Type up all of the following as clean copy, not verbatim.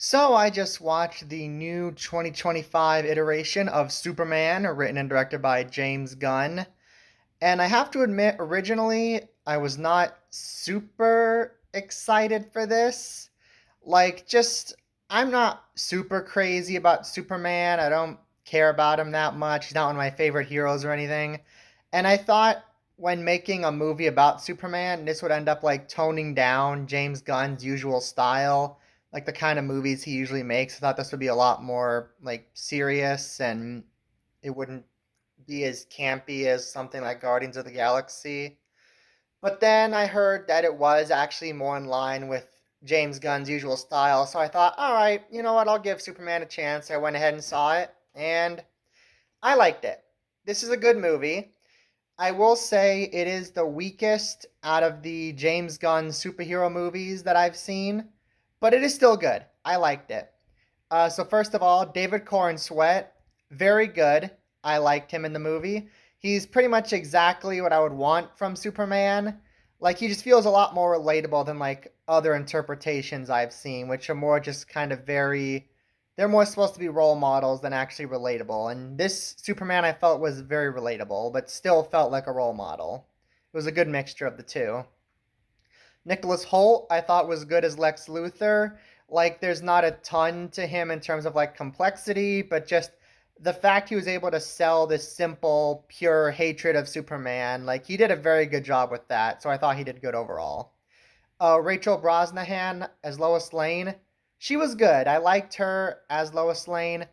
So I just watched the new 2025 iteration of Superman, written and directed by James Gunn. And I have to admit, originally, I was not super excited for this. I'm not super crazy about Superman. I don't care about him that much. He's not one of my favorite heroes or anything. And I thought when making a movie about Superman, this would end up like toning down James Gunn's usual style, like the kind of movies he usually makes. I thought this would be a lot more like serious and it wouldn't be as campy as something like Guardians of the Galaxy. But then I heard that it was actually more in line with James Gunn's usual style, so I thought, all right, you know what, I'll give Superman a chance. I went ahead and saw it, and I liked it. This is a good movie. I will say it is the weakest out of the James Gunn superhero movies that I've seen, but it is still good. I liked it. So first of all, David Corn Sweat, very good. I liked him in the movie. He's pretty much exactly what I would want from Superman. Like he just feels a lot more relatable than like other interpretations I've seen, which are more just kind of very they're more supposed to be role models than actually relatable. And this Superman I felt was very relatable, but still felt like a role model. It was a good mixture of the two. Nicholas Holt, I thought was good as Lex Luthor. Like, there's not a ton to him in terms of like complexity, but just the fact he was able to sell this simple, pure hatred of Superman, like, he did a very good job with that. So I thought he did good overall. Rachel Brosnahan as Lois Lane, she was good. I liked her as Lois Lane.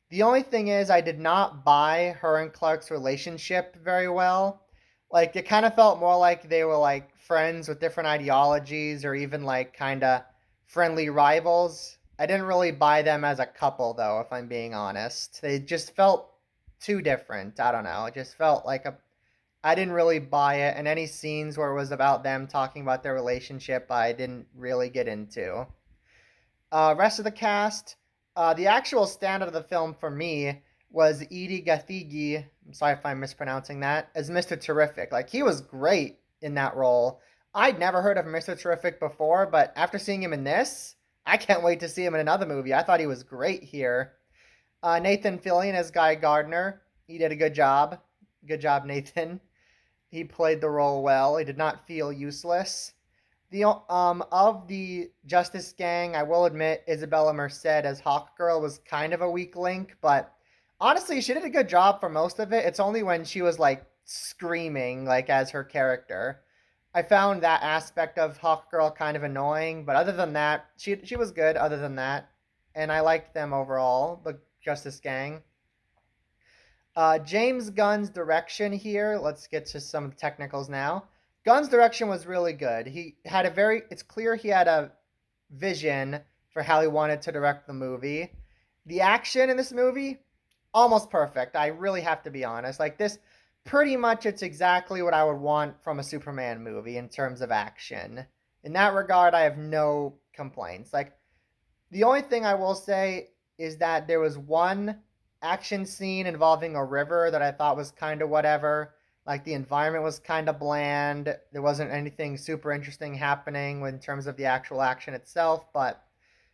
The only thing is, I did not buy her and Clark's relationship very well. Like, it kind of felt more like they were like friends with different ideologies or even like kind of friendly rivals. I didn't really buy them as a couple, though, if I'm being honest. They just felt too different. I don't know. It just felt like a. I didn't really buy it, and any scenes where it was about them talking about their relationship, I didn't really get into. Rest of the cast, the actual standout of the film for me was Edie Gathegi. I'm sorry if I'm mispronouncing that. As Mr. Terrific, like he was great in that role. I'd never heard of Mr. Terrific before, but after seeing him in this, I can't wait to see him in another movie. I thought he was great here. Nathan Fillion as Guy Gardner. He did a good job. Good job, Nathan. He played the role well. He did not feel useless. The of the Justice Gang, I will admit Isabella Merced as Hawkgirl was kind of a weak link, but honestly, she did a good job for most of it. It's only when she was like screaming like as her character. I found that aspect of Hawkgirl kind of annoying, but other than that, she was good other than that. And I liked them overall, the Justice Gang. James Gunn's direction here. Let's get to some technicals now. Gunn's direction was really good. He had a very. It's clear he had a vision for how he wanted to direct the movie. The action in this movie, almost perfect. I really have to be honest. Like this, pretty much it's exactly what I would want from a Superman movie in terms of action. In that regard, I have no complaints. Like the only thing I will say is that there was one action scene involving a river that I thought was kind of whatever. Like the environment was kind of bland. There wasn't anything super interesting happening in terms of the actual action itself, but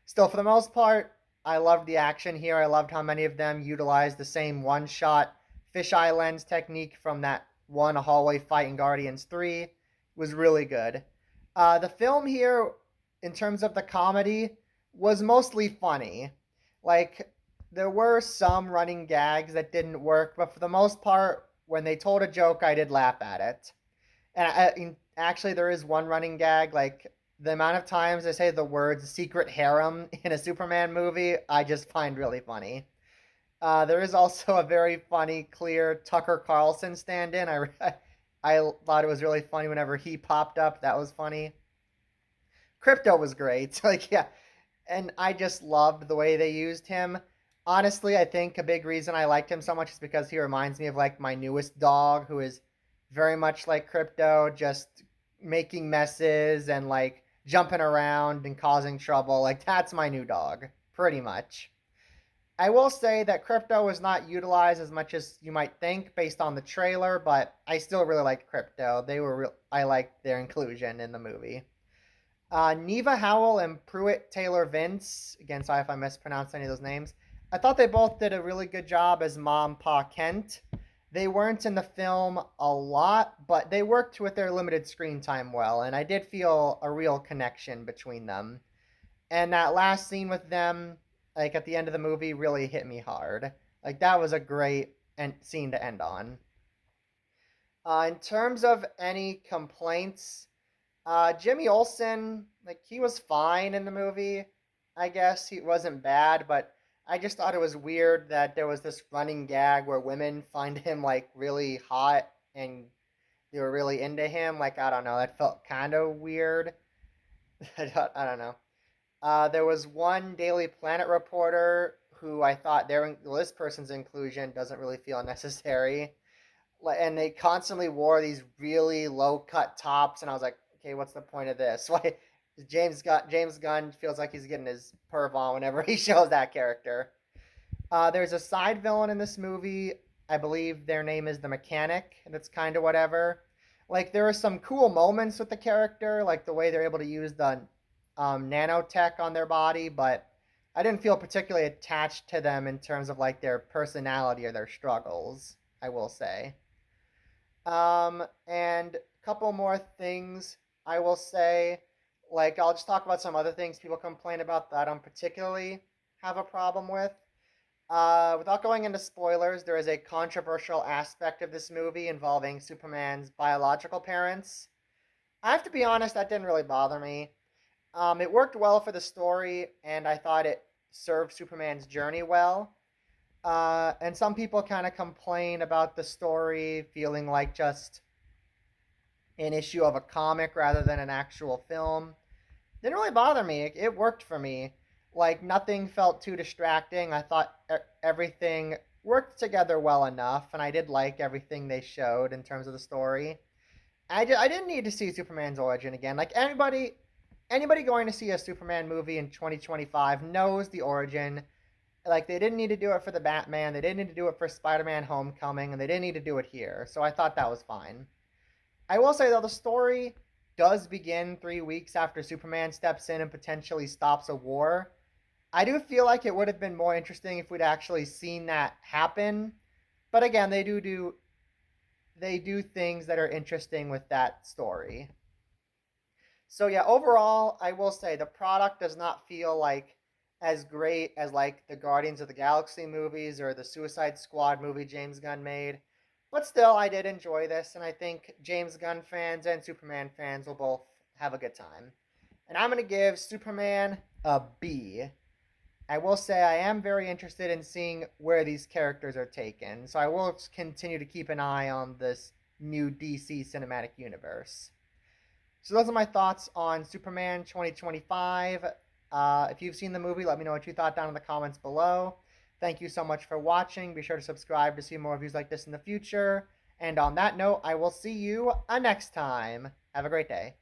still, for the most part, I loved the action here. I loved how many of them utilized the same one shot fisheye lens technique from that one hallway fight in Guardians 3. It was really good. The film here, in terms of the comedy, was mostly funny. Like, there were some running gags that didn't work, but for the most part, when they told a joke, I did laugh at it. Actually, there is one running gag. Like, the amount of times they say the words secret harem in a Superman movie, I just find really funny. There is also a very funny, clear Tucker Carlson stand in. I thought it was really funny whenever he popped up. That was funny. Crypto was great. Like, yeah, and I just loved the way they used him. Honestly, I think a big reason I liked him so much is because he reminds me of like my newest dog, who is very much like Crypto, just making messes and like jumping around and causing trouble. Like that's my new dog, pretty much. I will say that Crypto was not utilized as much as you might think based on the trailer, but I still really like Crypto. I liked their inclusion in the movie. Neva Howell and Pruitt Taylor Vince. Again, sorry if I mispronounced any of those names. I thought they both did a really good job as Mom, Pa Kent. They weren't in the film a lot, but they worked with their limited screen time well, and I did feel a real connection between them. And that last scene with them, like at the end of the movie, really hit me hard. Like that was a great scene to end on. In terms of any complaints, Jimmy Olsen, like he was fine in the movie. I guess he wasn't bad, but I just thought it was weird that there was this running gag where women find him like really hot and they were really into him. Like I don't know, that felt kind of weird. I don't know. There was one Daily Planet reporter who I thought well, this person's inclusion doesn't really feel necessary. And they constantly wore these really low cut tops, and I was like, okay, what's the point of this? Why James Gunn feels like he's getting his perv on whenever he shows that character. There's a side villain in this movie. I believe their name is the Mechanic, and it's kind of whatever. Like there are some cool moments with the character, like the way they're able to use the nanotech on their body, but I didn't feel particularly attached to them in terms of like their personality or their struggles. I will say. And a couple more things I will say. Like, I'll just talk about some other things people complain about that I don't particularly have a problem with. Without going into spoilers, there is a controversial aspect of this movie involving Superman's biological parents. I have to be honest, that didn't really bother me. It worked well for the story, and I thought it served Superman's journey well. And some people kind of complain about the story feeling like just an issue of a comic rather than an actual film. Didn't really bother me. It worked for me. Like nothing felt too distracting. I thought everything worked together well enough, and I did like everything they showed in terms of the story. I didn't need to see Superman's origin again. Like anybody going to see a Superman movie in 2025 knows the origin. Like they didn't need to do it for the Batman, they didn't need to do it for Spider-Man Homecoming, and they didn't need to do it here. So I thought that was fine. I will say though the story does begin 3 weeks after Superman steps in and potentially stops a war. I do feel like it would have been more interesting if we'd actually seen that happen. But again, they do things that are interesting with that story. So yeah, overall, I will say the product does not feel like as great as like the Guardians of the Galaxy movies or the Suicide Squad movie James Gunn made. But still, I did enjoy this, and I think James Gunn fans and Superman fans will both have a good time. And I'm going to give Superman a B. I will say I am very interested in seeing where these characters are taken, so I will continue to keep an eye on this new DC cinematic universe. So those are my thoughts on Superman 2025. If you've seen the movie, let me know what you thought down in the comments below. Thank you so much for watching. Be sure to subscribe to see more reviews like this in the future. And on that note, I will see you next time. Have a great day.